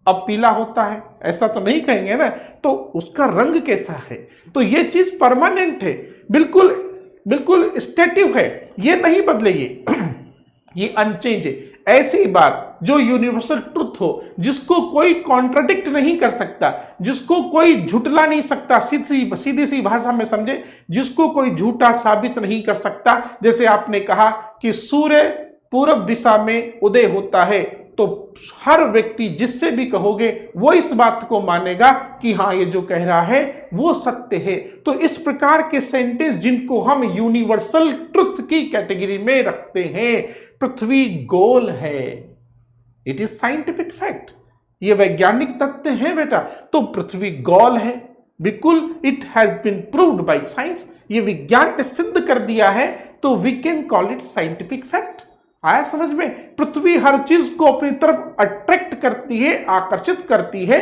अब पीला होता है, ऐसा तो नहीं कहेंगे ना। तो उसका रंग कैसा है, तो ये चीज परमानेंट है, बिल्कुल बिल्कुल स्टेटिव है, ये नहीं बदलेगी, ये अनचेंज है। ऐसी बात जो यूनिवर्सल ट्रुथ हो, जिसको कोई कॉन्ट्राडिक्ट नहीं कर सकता, जिसको कोई झुटला नहीं सकता, सीधी सी भाषा में समझे, जिसको कोई झूठा साबित नहीं कर सकता। जैसे आपने कहा कि सूर्य पूरब दिशा में उदय होता है, तो हर व्यक्ति जिससे भी कहोगे वो इस बात को मानेगा कि हाँ ये जो कह रहा है वो सत्य है। तो इस प्रकार के सेंटेंस जिनको हम यूनिवर्सल ट्रुथ की कैटेगरी में रखते हैं। पृथ्वी गोल है, इट इज साइंटिफिक फैक्ट, ये वैज्ञानिक तथ्य है बेटा। तो पृथ्वी गोल है, बिल्कुल, it has been proved by science, ये विज्ञान ने सिद्ध कर दिया है, तो we can call it scientific fact. आया समझ में। पृथ्वी हर चीज को अपनी तरफ अट्रैक्ट करती है, आकर्षित करती है,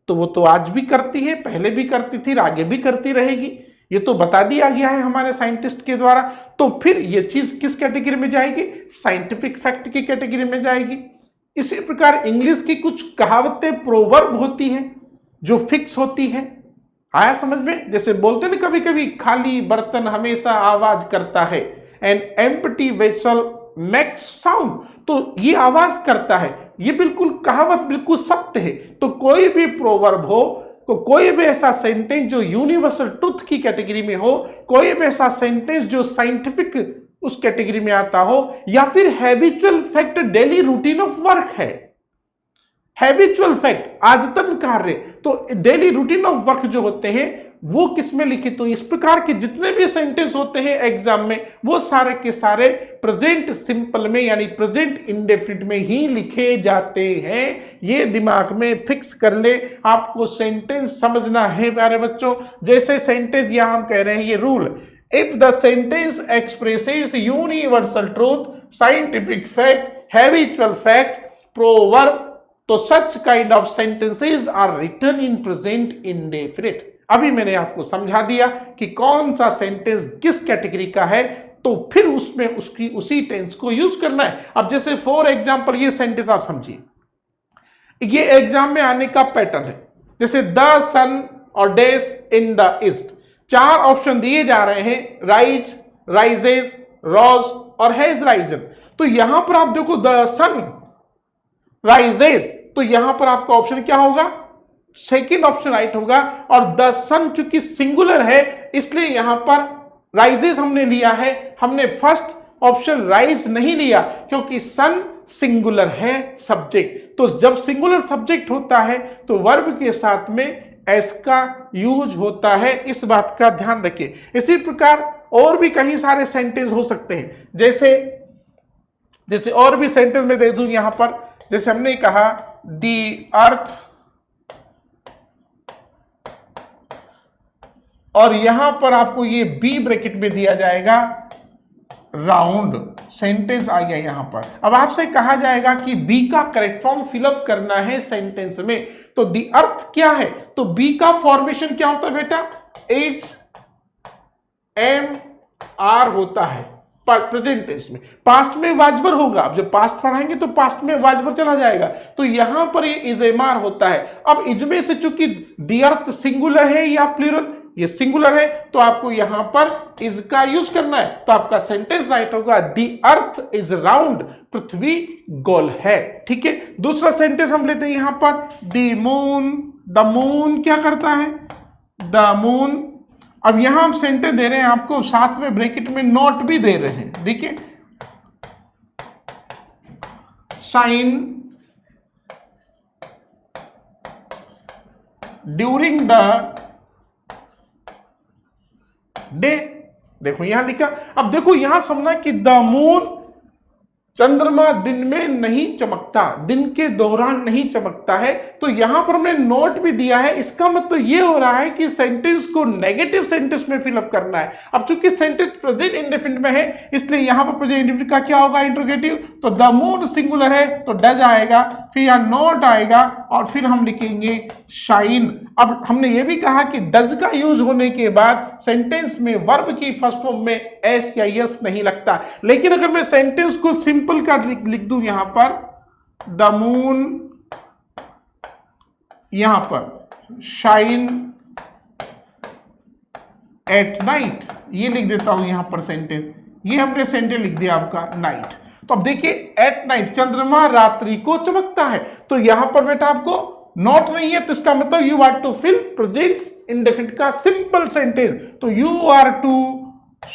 तो वो तो आज भी करती है, पहले भी करती थी, आगे भी करती रहेगी, ये तो बता दिया गया है हमारे साइंटिस्ट के द्वारा। तो फिर ये चीज किस कैटेगरी में जाएगी, साइंटिफिक फैक्ट की कैटेगरी में जाएगी। इसी प्रकार इंग्लिश की कुछ कहावतें प्रोवर्ब होती हैं जो फिक्स होती हैं। आया समझ में। जैसे बोलते हैं ना कभी कभी, खाली बर्तन हमेशा आवाज करता है, an empty vessel max sound, तो ये आवाज करता है, ये बिल्कुल कहावत बिल्कुल सत्य है। तो कोई भी प्रोवर्ब हो, तो कोई भी ऐसा सेंटेंस जो यूनिवर्सल ट्रुथ की कैटेगरी में हो, कोई भी ऐसा सेंटेंस जो साइंटिफिक उस कैटेगरी में आता हो, या फिर habitual fact, daily routine of work है, हैबिचुअल फैक्ट आदतन कार्य, तो डेली रूटीन ऑफ वर्क जो होते हैं वो किस में लिखे। तो इस प्रकार के जितने भी सेंटेंस होते हैं एग्जाम में वो सारे के सारे प्रेजेंट सिंपल में यानी प्रेजेंट इंडेफिनिट में ही लिखे जाते हैं। ये दिमाग में फिक्स कर ले, आपको सेंटेंस समझना है प्यारे बच्चों। जैसे सेंटेंस यहां हम कह रहे हैं ये rule, if the sentence expresses universal truth, scientific fact, habitual fact, proverb, तो such kind of sentences are written in present indefinite. अभी मैंने आपको समझा दिया कि कौन सा सेंटेंस किस कैटेगरी का है, तो फिर उसमें उसकी उसी टेंस को यूज करना है। अब जैसे फॉर एग्जांपल ये सेंटेंस आप समझिए, ये एग्जाम में आने का पैटर्न है। जैसे द सन और days in the east, 4 option दिए जा रहे हैं, राइज, राइजेज, रोज और हैज राइजन। तो यहां पर आप देखो द सन राइजेज, तो यहां पर आपका ऑप्शन क्या होगा, सेकंड ऑप्शन राइट होगा। और द सन चूंकि सिंगुलर है इसलिए यहां पर राइजेस हमने लिया है, हमने फर्स्ट ऑप्शन राइज नहीं लिया क्योंकि सन सिंगुलर है सब्जेक्ट। तो जब सिंगुलर सब्जेक्ट होता है तो वर्ब के साथ में एस का यूज होता है, इस बात का ध्यान रखिए। इसी प्रकार और भी कई सारे सेंटेंस हो सकते हैं, जैसे और भी सेंटेंस में दे दूं यहां पर। जैसे हमने कहा दी अर्थ, और यहां पर आपको ये बी ब्रैकेट में दिया जाएगा राउंड, सेंटेंस आ गया यहां पर। अब आपसे कहा जाएगा कि बी का करेक्ट फॉर्म फिलअप करना है सेंटेंस में, तो दी अर्थ क्या है, तो बी का फॉर्मेशन क्या होता है बेटा, एच एम आर होता है प्रेजेंट टेंस में। पास्ट में वाजबर होगा, अब जब पास्ट पढ़ाएंगे तो पास्ट में वाजबर चला जाएगा, तो यहां पर ये इजेमार होता है। अब इजमे से चूंकि दी अर्थ सिंगुलर है या प्लूरल, ये सिंगुलर है तो आपको यहां पर इज का यूज करना है, तो आपका सेंटेंस राइट होगा दी अर्थ इज राउंड, पृथ्वी गोल है। ठीक है, दूसरा सेंटेंस हम लेते हैं यहां पर द मून क्या करता है, द मून। अब यहां हम सेंटेंस दे रहे हैं आपको, साथ में ब्रैकेट में नोट भी दे रहे हैं, देखिए शाइन ड्यूरिंग द डे, देखो यहां लिखा। अब देखो यहां समझना कि द मून, चंद्रमा दिन में नहीं चमकता, दिन के दौरान नहीं चमकता है, तो यहां पर हमने नोट भी दिया है। इसका मतलब यह हो रहा है कि सेंटेंस को नेगेटिव सेंटेंस में फिलअप करना है। अब चूंकि सेंटेंस प्रेजेंट इंडेफिनिट में है इसलिए यहां पर प्रेजेंट इंडेफिनिट का क्या होगा, इंट्रोगेटिव। तो द मून सिंगुलर है तो डज आएगा, फिर यहां नोट आएगा और फिर हम लिखेंगे शाइन। अब हमने ये भी कहा कि डज का यूज होने के बाद सेंटेंस में वर्ब की फर्स्ट फॉर्म में एस या यस नहीं लगता। लेकिन अगर मैं सेंटेंस को सिंपल का लिख दूं यहां पर, द मून, यहां पर शाइन एट नाइट, ये लिख देता हूं यहां पर सेंटेंस, ये हमने सेंटेंस लिख दिया आपका नाइट। तो अब देखिए एट नाइट, चंद्रमा रात्रि को चमकता है, तो यहां पर बेटा आपको नॉट नहीं है, तो इसका मतलब you are to fill present indefinite का सिंपल सेंटेंस, तो यू आर टू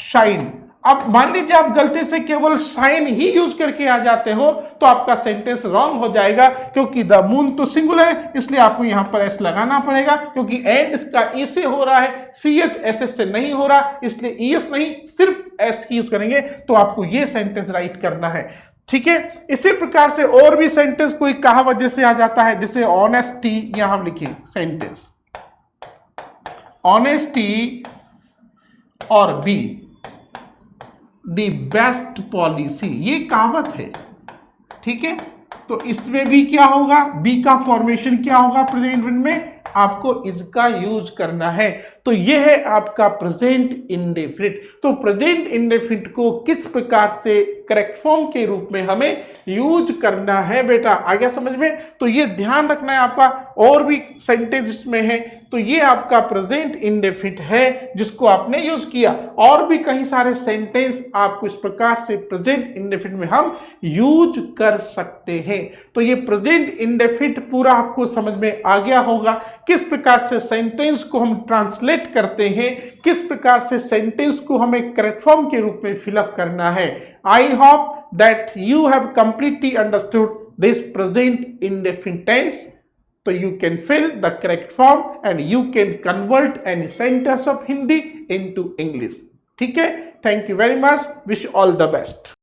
शाइन। अब मान लीजिए आप गलती से केवल शाइन ही यूज करके आ जाते हो तो आपका सेंटेंस रॉन्ग हो जाएगा, क्योंकि द मून तो सिंगुलर है इसलिए आपको यहां पर एस लगाना पड़ेगा, क्योंकि एंड इसका ई से हो रहा है, सी एच एस एस से नहीं हो रहा, इसलिए ई एस नहीं सिर्फ एस यूज करेंगे, तो आपको ये सेंटेंस राइट करना है। ठीक है, इसी प्रकार से और भी सेंटेंस कोई कहावत जैसे आ जाता है, जैसे ऑनेस्टी, यहां हम लिखिए सेंटेंस ऑनेस्टी और बी द बेस्ट पॉलिसी, ये कहावत है। ठीक है, तो इसमें भी क्या होगा, बी का फॉर्मेशन क्या होगा प्रेजेंट में, आपको इसका यूज करना है। तो यह है आपका प्रेजेंट इंडेफिनिट। तो प्रेजेंट इंडेफिनिट को किस प्रकार से करेक्ट फॉर्म के रूप में हमें यूज करना है बेटा, आ गया समझ में। तो ये ध्यान रखना है आपका। और भी सेंटेंस इसमें है, तो ये आपका प्रेजेंट इंडेफिनिट है जिसको आपने यूज किया। और भी कई सारे सेंटेंस आपको इस प्रकार से प्रेजेंट इंडेफिनिट में हम यूज कर सकते हैं। तो ये प्रेजेंट इंडेफिनिट पूरा आपको समझ में आ गया होगा, किस प्रकार से सेंटेंस को हम ट्रांसलेट करते हैं, किस प्रकार से सेंटेंस को हमें करेक्ट फॉर्म के रूप में फिलअप करना है। I hope that you have completely understood this present indefinite tense. So you can fill the correct form and you can convert any sentence of Hindi into English. ठीक है? Thank you very much. Wish you all the best.